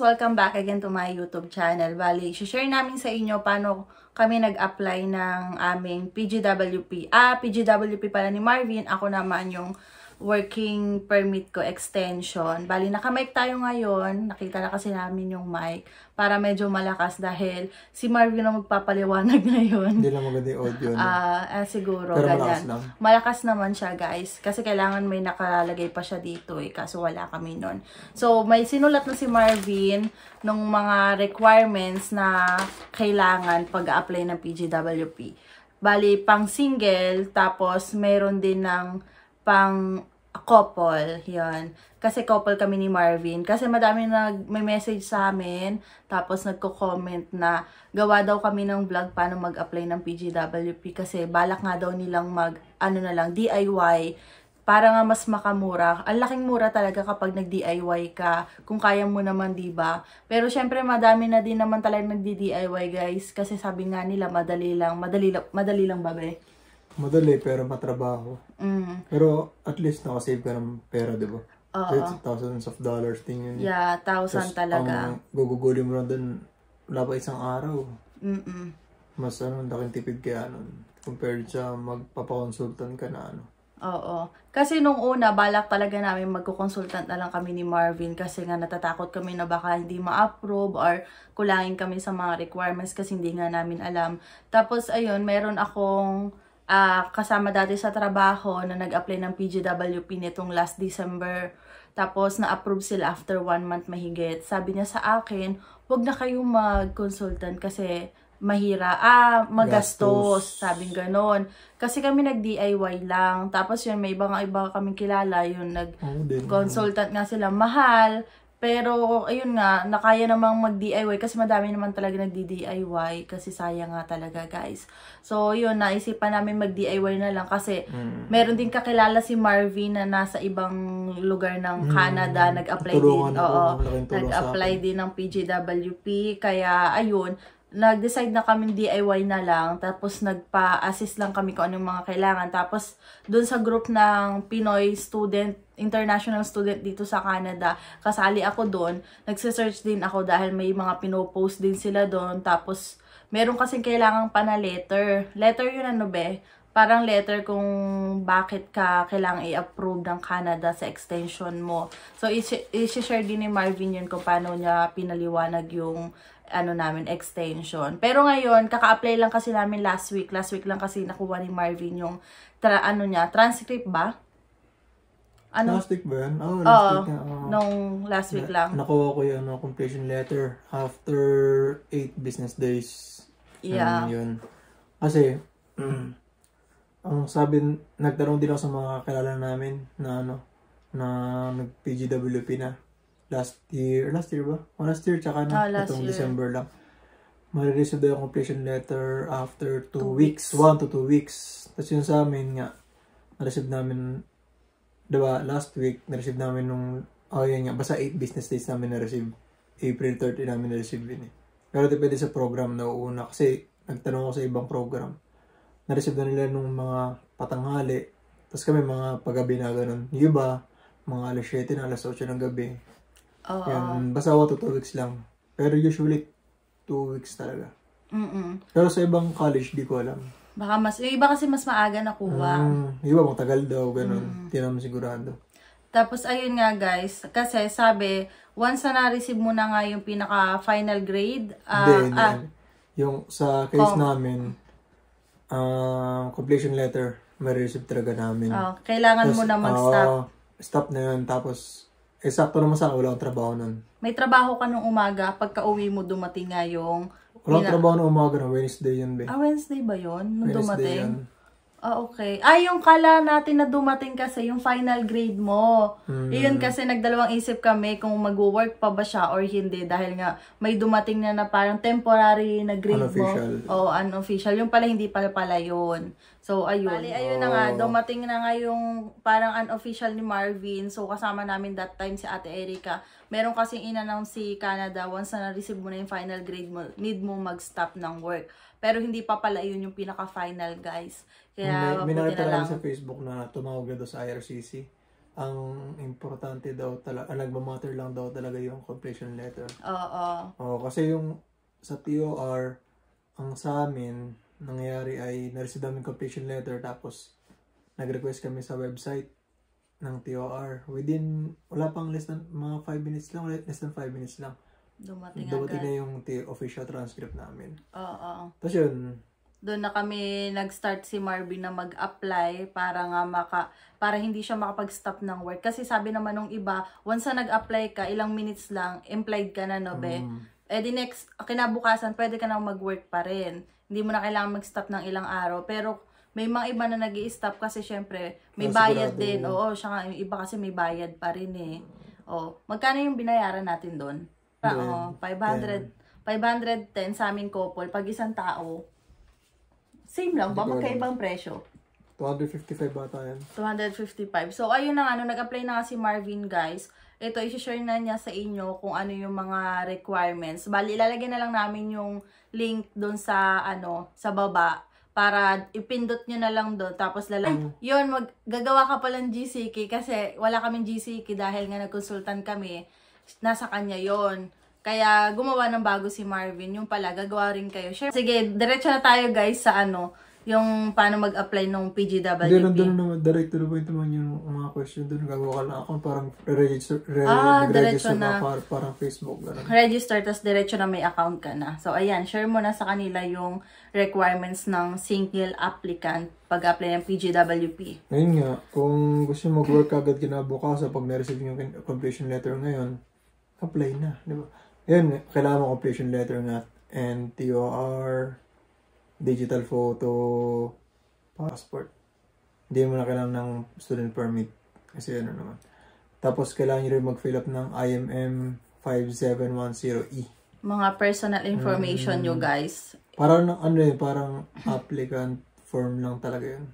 Welcome back again to my YouTube channel. Bali, share namin sa inyo paano kami nag-apply ng aming PGWP. PGWP pala ni Marvin. Ako naman yung working permit ko extension. Bali, naka-mic tayo ngayon. Nakita na kasi namin yung mic para medyo malakas dahil si Marvin ang magpapaliwanag ngayon. Hindi lang maganda yung audio. Siguro. Pero ganyan. malakas lang. Malakas naman siya, guys. Kasi kailangan may nakalagay pa siya dito eh. Kaso wala kami nun. So, may sinulat na si Marvin ng mga requirements na kailangan pag-apply ng PGWP. Bali, pang single, tapos meron din ng pang couple, yan. Kasi couple kami ni Marvin. Kasi madami may message sa amin, tapos nagko-comment na gawa daw kami ng vlog paano mag-apply ng PGWP kasi balak nga daw nilang DIY para nga mas makamura. Ang laking mura talaga kapag nag-DIY ka, kung kaya mo naman, diba? Pero syempre madami na din naman talaga nagdi-DIY, guys, kasi sabi nga nila madali lang ba, be? Madali pero matrabaho. Pero at least nakasave ka ng pera, di ba? Thousands of dollars din yun. Yeah, thousand talaga. Ang gugugulin mo lang dun, wala pa isang araw. Mas laking tipid kaya nun. Compared sa magpapakonsultan ka na Oo. Kasi nung una, balak talaga namin magkukonsultant na lang kami ni Marvin kasi nga natatakot kami na baka hindi ma-approve or kulangin kami sa mga requirements kasi hindi nga namin alam. Tapos, ayun, meron akong kasama dati sa trabaho na nag-apply ng PGWP nitong last December. Tapos, na-approve sila after 1 month mahigit. Sabi niya sa akin, huwag na kayong mag-consultant kasi magastos. Sabing ganon. Kasi kami nag-DIY lang. Tapos yun, may iba kaming kilala. Yun, nag-consultant nga sila. Mahal. Pero, ayun nga, nakaya namang mag-DIY kasi madami naman talaga nagdi-DIY kasi sayang nga talaga, guys. So, yun, naisipan namin mag-DIY na lang kasi meron din kakilala si Marvin na nasa ibang lugar ng Canada, nag-apply din. Nag-apply din ng PGWP. Kaya, ayun, nag-decide na kami DIY na lang, tapos nagpa-assist lang kami kung anong mga kailangan. Tapos, dun sa group ng Pinoy student, international student dito sa Canada, kasali ako dun. Nagsisearch din ako dahil may mga pinopost din sila dun. Tapos, meron kasing kailangan pa na letter. Letter yun be? Parang letter kung bakit ka kailangang i-approve ng Canada sa extension mo. So, i-share din ni Marvin yun kung paano niya pinaliwanag yung namin, extension. Pero ngayon, kaka-apply lang kasi namin last week. Last week lang kasi nakuha ni Marvin yung, transcript ba? Last week ba yan? Last week na. Nung last week lang. Nakuha ko yung completion letter after 8 business days. Yeah. Yun. Kasi, ang sabi, nagtanong din ako sa mga kilala namin na nag-PGWP na. Last year ba? Last year, tsaka itong December lang. Marireceive daw yung completion letter after 2 weeks. 1 to 2 weeks. Tapos yun sa amin nga, na-receive namin, diba, last week, na-receive namin nung, yun nga, basta 8 business days namin na-receive. April 30 namin na-receive yun eh. Pero depende sa program na uuna. Kasi, nagtanong ako sa ibang program. Na-receive na nila nung mga patanghali. Tapos kami mga paggabi na ganun. Yung iba, mga alas 7 na alas 8 ng gabi. Yan, basta 1 to 2 weeks lang. Pero usually, 2 weeks talaga. Pero sa ibang college, di ko alam. Baka yung iba kasi mas maaga nakuha. Yung iba, matagal daw, ganun. Hindi naman sigurado. Tapos, ayun nga, guys. Kasi, sabi, once na na-receive mo na nga yung pinaka-final grade. Hindi. Yung sa case namin, completion letter, may receive talaga namin. Kailangan mo na mag-stop. Stop na yun, tapos, sakto naman sa wala akong trabaho nun. May trabaho ka nung umaga, pagka uwi mo dumating nga yung... Wala akong trabaho nung umaga na Wednesday yun, be. Wednesday ba yun? Nung Wednesday dumating? Okay. Yung kala natin na dumating kasi yung final grade mo. Iyon kasi nagdalawang isip kami kung mag-work pa ba siya or hindi dahil nga may dumating na parang temporary na grade unofficial mo. Unofficial. Yung pala hindi pala yun. So, ayun. Bali, ayun na nga. Dumating na nga yung parang unofficial ni Marvin. So, kasama namin that time si Ate Erica. Meron kasing in-announce si Canada once na na-receive mo na yung final grade mo, need mo mag-stop ng work. Pero hindi pa pala yun yung pinaka-final, guys. Kaya may nakita lang sa Facebook na tumawag na doon sa IRCC. ang importante daw talaga, nagmamatter lang daw talaga yung completion letter. Oo, kasi yung sa TOR, ang sa amin, nangyayari ay na-receive namin completion letter tapos nag-request kami sa website ng TOR. Wala pang less than mga 5 minutes lang, less than 5 minutes lang. Dumating na yung official transcript namin. Oo. Tapos yun, doon na kami nag-start si Marvin na mag-apply para nga para hindi siya makapag-stop ng work. Kasi sabi naman nung iba, once na nag-apply ka, ilang minutes lang, employed ka na, no, be? The next, kinabukasan, pwede ka na mag-work pa rin. Hindi mo na kailangan mag-stop ng ilang araw. Pero may mga iba na nag-i-stop kasi syempre, may bayad din. Oo, siya yung iba kasi may bayad pa rin eh. Magkano yung binayaran natin doon? 510 sa aming couple. Pag isang tao, same lang ba? Magkaibang presyo? 255 bata yan. 255. So, ayun na nga, nag-apply na nga si Marvin, guys. Ito, isi-share na niya sa inyo kung ano yung mga requirements. Bali, ilalagay na lang namin yung link doon sa, sa baba para ipindot nyo na lang doon. Tapos yun, gagawa ka palang GCK kasi wala kaming GCK dahil nga nagkonsultan kami. Nasa kanya yon. Kaya gumawa ng bago si Marvin. Yung pala, gagawa rin kayo. Sure. Sige, diretso na tayo guys sa yung paano mag-apply ng PGWP. Hindi, nandun naman, direct to the point naman yung mga question doon. Gagawa ka lang ako, parang register na parang Facebook. Ganun. Register, tas diretso na may account ka na. So, ayan, share mo na sa kanila yung requirements ng single applicant pag-apply ng PGWP. Ngayon nga, kung gusto mag-work agad kinabukasan pag na-receive yung completion letter ngayon, apply na, di ba? Yan, kailangan mo completion letter nga, and TOR, digital photo, passport. Hindi mo na kailangan ng student permit. Kasi naman. Tapos kailangan nyo rin mag-fill up ng IMM 5710E. Mga personal information nyo, guys. Parang parang applicant form lang talaga yun.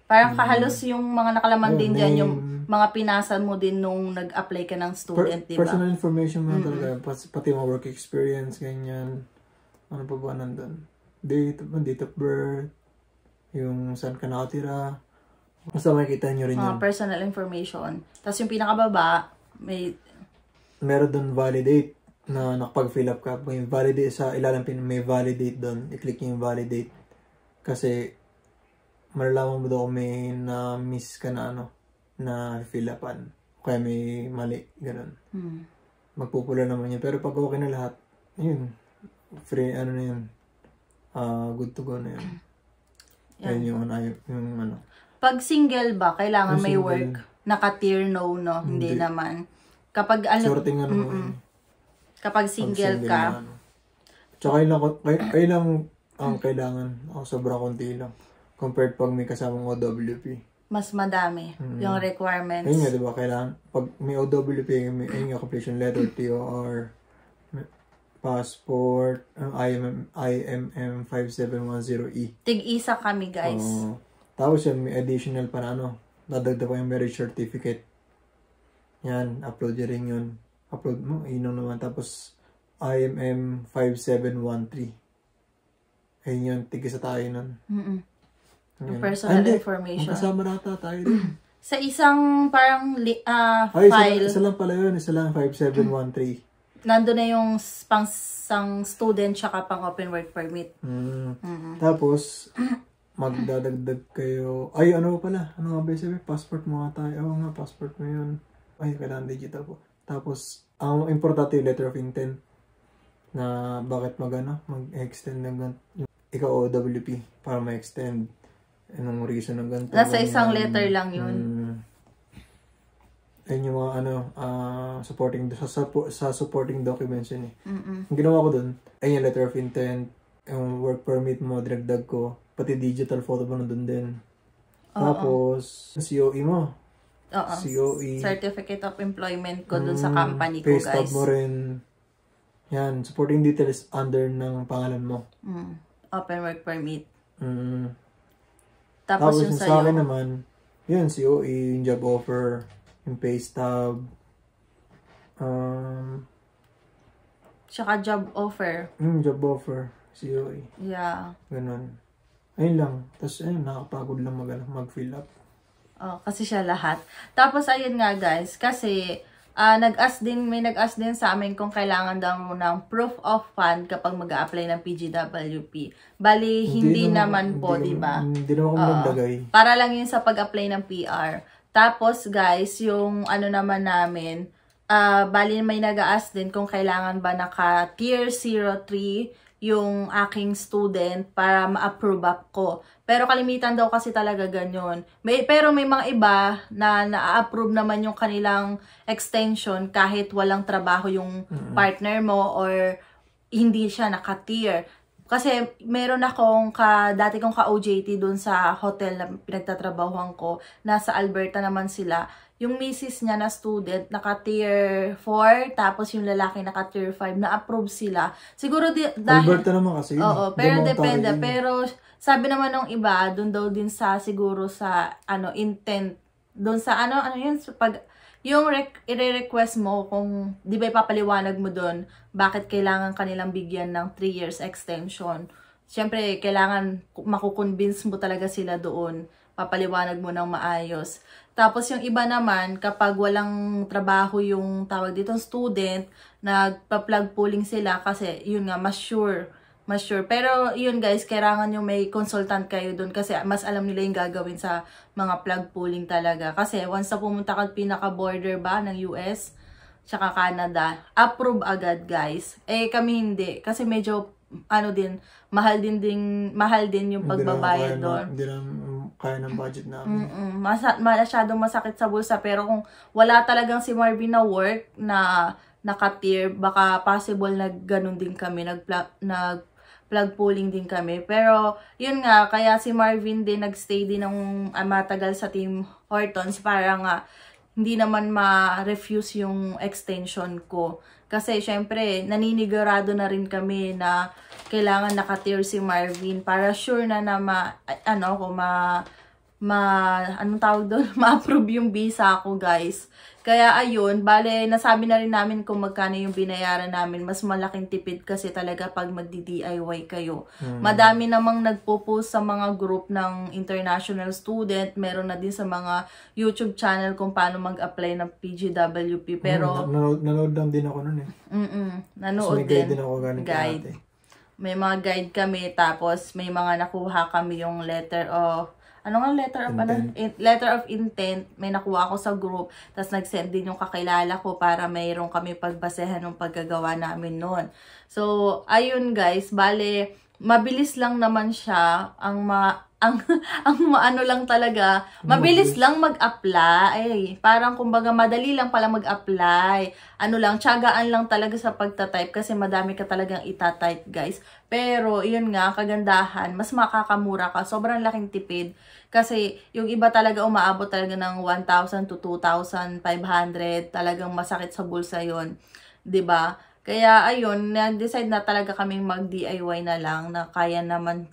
Parang kahalos yung mga nakalaman din dyan, yung mga pinasa mo din nung nag-apply ka ng student, diba? Personal information mo talaga. Pati mga work experience, ganyan. Ano pa ba nandun? Date of birth, yung saan ka nakatira. Basta makikita nyo rin yun. Personal information. Tapos yung pinakababa, meron doon validate na nakapag-fill up ka. May validate sa ilalim, may validate doon. I-click nyo yung validate. Kasi malalaman mo daw kung may na-miss ka na na fill upan. Kaya may mali, ganun. Magpupula naman yun. Pero pag okay na lahat, yun, free, na yun. Good to go na yun. Yan yung Pag single ba, kailangan may work? Naka-tier no? Hindi naman. Kapag sorting kapag single ka. Tsaka lang ang kailangan. Sobrang konti lang. Compared pag may kasamang OWP. Mas madami yung requirements. Ayun nga, diba? Kailangan, pag may OWP, may completion letter, TOR, passport, IMM 5710E. Tig-isa kami, guys. Tapos yan, may additional pa na dadagdag pa yung marriage certificate. Yan, upload nyo rin yun. Upload mo, yun naman. Tapos, IMM 5713. Ayun yun, tig-isa tayo nun. Yung personal information. Kasama nata tayo din. Sa isang parang file. Isa lang pala yun. Isa lang 5713. Nandun na yung pang student tsaka pang open work permit. Tapos, magdadagdag kayo. Ay, ano pala? Ano nga ba sabi? Passport mo nga tayo. Oo nga, passport mo yun. Ay, kailangan digital po. Tapos, ang importante yung letter of intent na bakit mag-extend ng ikaw OWP para ma-extend. Anong reason ng ganito? Nasa isang letter lang yun. Ayun yung mga supporting sa supporting documents yun eh. Ang ginawa ko dun, ayun yung letter of intent, yung work permit mo, dinagdag ko, pati digital photo mo nandun din. Tapos, COE mo. COE. Certificate of Employment ko dun sa company ko, guys. Pay stub mo rin. Yan, supporting details under ng pangalan mo. Open work permit. Tapos yung sa akin naman, yun, COE, yung job offer, yung pay stub, tsaka job offer. Job offer, COE. Yeah. Ganun. Ayun lang. Tapos, ayun, nakapagod lang mag-fill up. kasi siya lahat. Tapos, ayun nga guys, kasi may nag-ask din sa amin kung kailangan daw ng proof of fund kapag mag-a-apply ng PGWP. Bali, hindi naman po, di ba? Hindi naman kami naglagay. Para lang yun sa pag-apply ng PR. Tapos, guys, yung ano naman namin, bali may nag-ask din kung kailangan ba naka Tier 03 yung aking student para ma-approve up ko. Pero kalimitan daw kasi talaga ganyan. Pero may mga iba na na-approve naman yung kanilang extension kahit walang trabaho yung partner mo or hindi siya naka-tier. Kasi meron akong dati kong ka-OJT dun sa hotel na pinagtatrabahuhan ko. Nasa Alberta naman sila. Yung misis niya na student, naka-tier 4, tapos yung lalaki naka-tier 5, na-approve sila. Siguro dahil... Alberta naman kasi yun. Oo, pero depende. Pero sabi naman ng iba, dun daw din sa, siguro sa, intent. Dun sa, yun, pag... Yung i-request mo kung, di ba ipapaliwanag mo dun, bakit kailangan kanilang bigyan ng 3 years extension. Siyempre, kailangan makukonvince mo talaga sila doon. Papaliwanag mo ng maayos. Tapos yung iba naman, kapag walang trabaho yung tawag dito student, nagpa-plug pooling sila kasi yun nga, mas sure. Pero yun guys, kailangan yung may consultant kayo dun kasi mas alam nila yung gagawin sa mga plug pooling talaga. Kasi once na pumunta ka pinaka-border ba ng US, tsaka Canada, approve agad guys. Kami hindi. Kasi medyo, mahal din yung pagbabayad doon. Hindi na kaya ng budget namin. Masyadong masakit sa bulsa. Pero kung wala talagang si Marvin na work na naka-tier, baka possible na ganun din kami. Plug pooling din kami. Pero, yun nga, kaya si Marvin din nagstay din ng matagal sa Team Hortons para nga hindi naman ma-refuse yung extension ko. Kasi, syempre, naninigurado na rin kami na kailangan naka-tier si Marvin para sure na anong tawag doon? Ma-approve yung visa ko, guys. Kaya, ayun, bale, nasabi na rin namin kung magkano yung binayaran namin. Mas malaking tipid kasi talaga pag magdi-DIY kayo. Madami namang nagpo-post sa mga group ng international student. Meron na din sa mga YouTube channel kung paano mag-apply ng PGWP. Pero, nanood lang din ako nun eh. Nanood din ako galing guide. May mga guide kami, tapos may mga nakuha kami yung letter of letter of intent, may nakuha ako sa group, tapos nag-send din yung kakilala ko para mayroon kami pagbasehan ng paggagawa namin noon. So, ayun guys, bale, mabilis lang naman siya, lang talaga, mabilis lang mag-apply. Parang kumbaga madali lang pala mag-apply. Tiyagaan lang talaga sa pagta-type kasi madami ka talagang ita-type, guys. Pero, yun nga, kagandahan, mas makakamura ka. Sobrang laking tipid. Kasi, yung iba talaga umaabot talaga ng 1,000 to 2,500. Talagang masakit sa bulsa yun. 'Di ba? Kaya, ayun, nag-decide na talaga kaming mag-DIY na lang na kaya naman,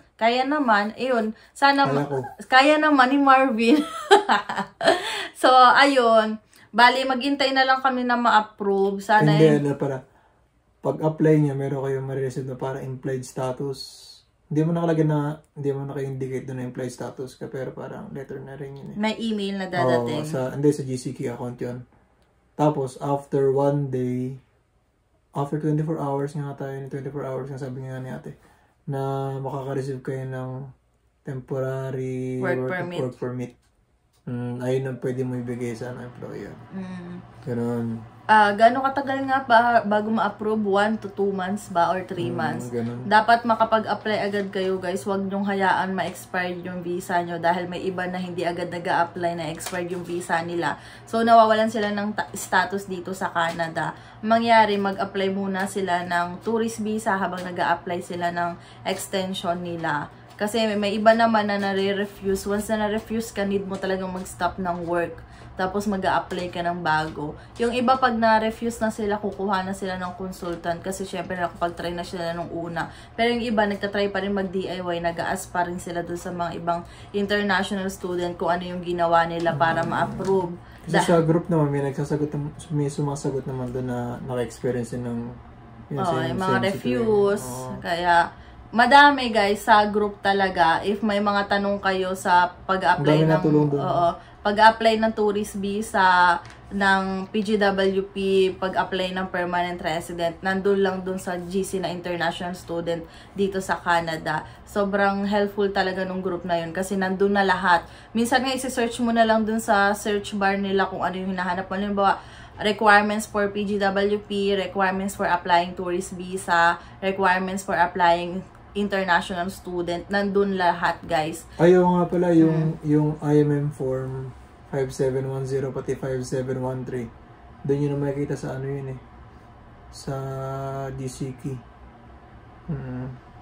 ayun, sana, kaya naman ni Marvin. So, ayun, bali, maghintay na lang kami na ma-approve. Sana hindi, pag-apply niya, meron kayong ma-receive na para implied status. Hindi mo naka-indicate doon na implied status ka, pero parang letter na rin yun eh. May email na dadating. Sa GCQ account yun. Tapos, after 1 day, after 24 hours nga tayo, 24 hours nga sabi nga ni ate, na makaka-receive kayo ng temporary work permit. Ayun ang pwede mo ibigay sa employer. Ganun. Gano'ng katagal nga bago ma-approve? 1 to 2 months ba? Or 3 months? Ganun. Dapat makapag-apply agad kayo, guys. Huwag nyong hayaan ma-expired yung visa nyo dahil may iba na hindi agad nag-a-apply na expired yung visa nila. So, nawawalan sila ng status dito sa Canada. Mangyari, mag-apply muna sila ng tourist visa habang nag-a-apply sila ng extension nila. Kasi may iba naman na nare-refuse. Once na na-refuse ka, need mo talagang mag-stop ng work. Tapos mag-a-apply ka ng bago. Yung iba pag na-refuse na sila, kukuha na sila ng consultant. Kasi syempre nakapag-try na sila nung una. Pero yung iba, nagtatry pa rin mag-DIY. Nag-a-ask pa rin sila dun sa mga ibang international student kung ano yung ginawa nila para ma-approve. Kasi sa group naman, may sumasagot naman doon na naka-experience ng yung mga refuse. Kaya, madami guys sa group talaga. If may mga tanong kayo sa pag-apply ng tourist visa, ng PGWP, pag-apply ng permanent resident, nandun lang dun sa GC na international student dito sa Canada. Sobrang helpful talaga nung group na yun kasi nandun na lahat. Minsan nga isi-search mo na lang dun sa search bar nila kung ano yung hinahanap mo. Halimbawa, requirements for PGWP, requirements for applying tourist visa, requirements for applying international student, nandun lahat guys. Ayaw nga pala yung IMM form 5710 pati 5713. Doon yun na makikita sa ano yun eh. Sa DCK.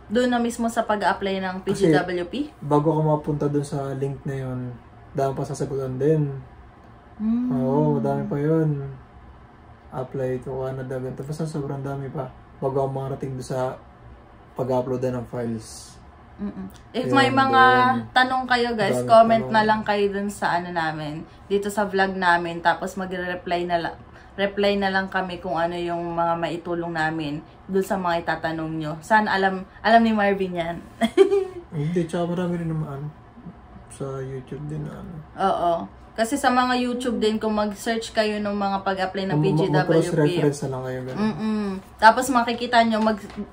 Doon na mismo sa pag-apply ng PGWP? Kasi, bago ka mapunta doon sa link na yun, dami pa sasagutan din. Oo, dami pa yun. Apply to Canada. Ganito. Basta sobrang dami pa. Bago ako makarating doon sa pag-upload ng files. If may mga tanong kayo guys, comment na lang kayo dun sa ano namin, dito sa vlog namin, tapos magre-reply na lang kami kung ano yung mga maitulong namin dun sa mga itatanong nyo. Sana alam ni Marvin yan. Hindi, tsaka marami rin naman sa YouTube din ano. Oo. Kasi sa mga YouTube din, kung mag-search kayo ng mga pag-apply ng PGWP. Reference na lang kayo. Tapos makikita nyo,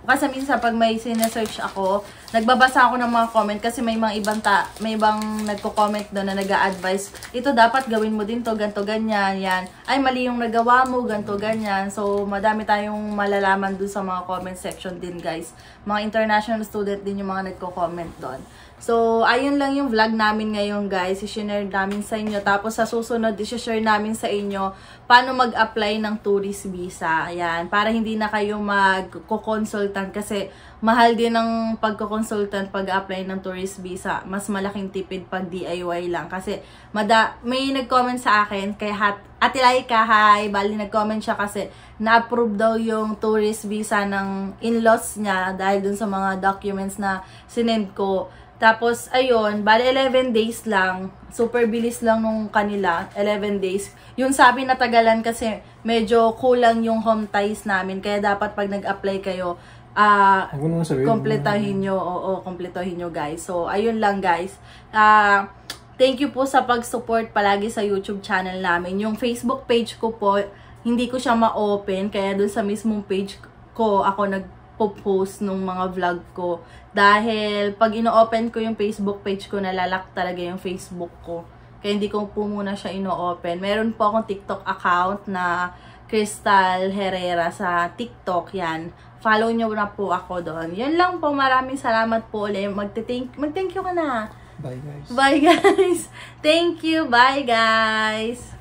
kasi minsan pag may sinesearch ako, nagbabasa ako ng mga comment kasi may ibang nagko-comment doon na nag-a-advise, ito dapat gawin mo din to, ganto ganyan, yan. Ay, mali yung nagawa mo, ganto ganyan. So, madami tayong malalaman doon sa mga comment section din, guys. Mga international student din yung mga nagko-comment doon. So, ayun lang yung vlog namin ngayon guys. I-share namin sa inyo. Tapos sa susunod, i-share namin sa inyo paano mag-apply ng tourist visa. Ayan. Para hindi na kayo mag-consultant kasi mahal din ang pagko-consultant pag-apply ng tourist visa. Mas malaking tipid pag DIY lang. Kasi may nag-comment sa akin kay Ate Laika, hi. Bali nag-comment siya kasi na-approve daw yung tourist visa ng in-laws niya dahil dun sa mga documents na sinend ko. Tapos, ayun, bali 11 days lang. Super bilis lang nung kanila, 11 days. Yung sabi na tagalan kasi medyo kulang yung home ties namin. Kaya dapat pag nag-apply kayo, kompletahin nyo. Oo, kompletahin nyo guys. So, ayun lang guys. Thank you po sa pag-support palagi sa YouTube channel namin. Yung Facebook page ko po, hindi ko siya ma-open. Kaya dun sa mismong page ko, ako nag-post nung mga vlog ko. Dahil pag ino-open ko yung Facebook page ko, nalalak talaga yung Facebook ko. Kaya hindi ko po muna siya ino-open. Meron po akong TikTok account na Crystal Herrera sa TikTok. Yan. Follow nyo na po ako doon. Yan lang po. Maraming salamat po ulit. Mag-thank you ka na. Bye guys. Bye guys. Thank you. Bye guys.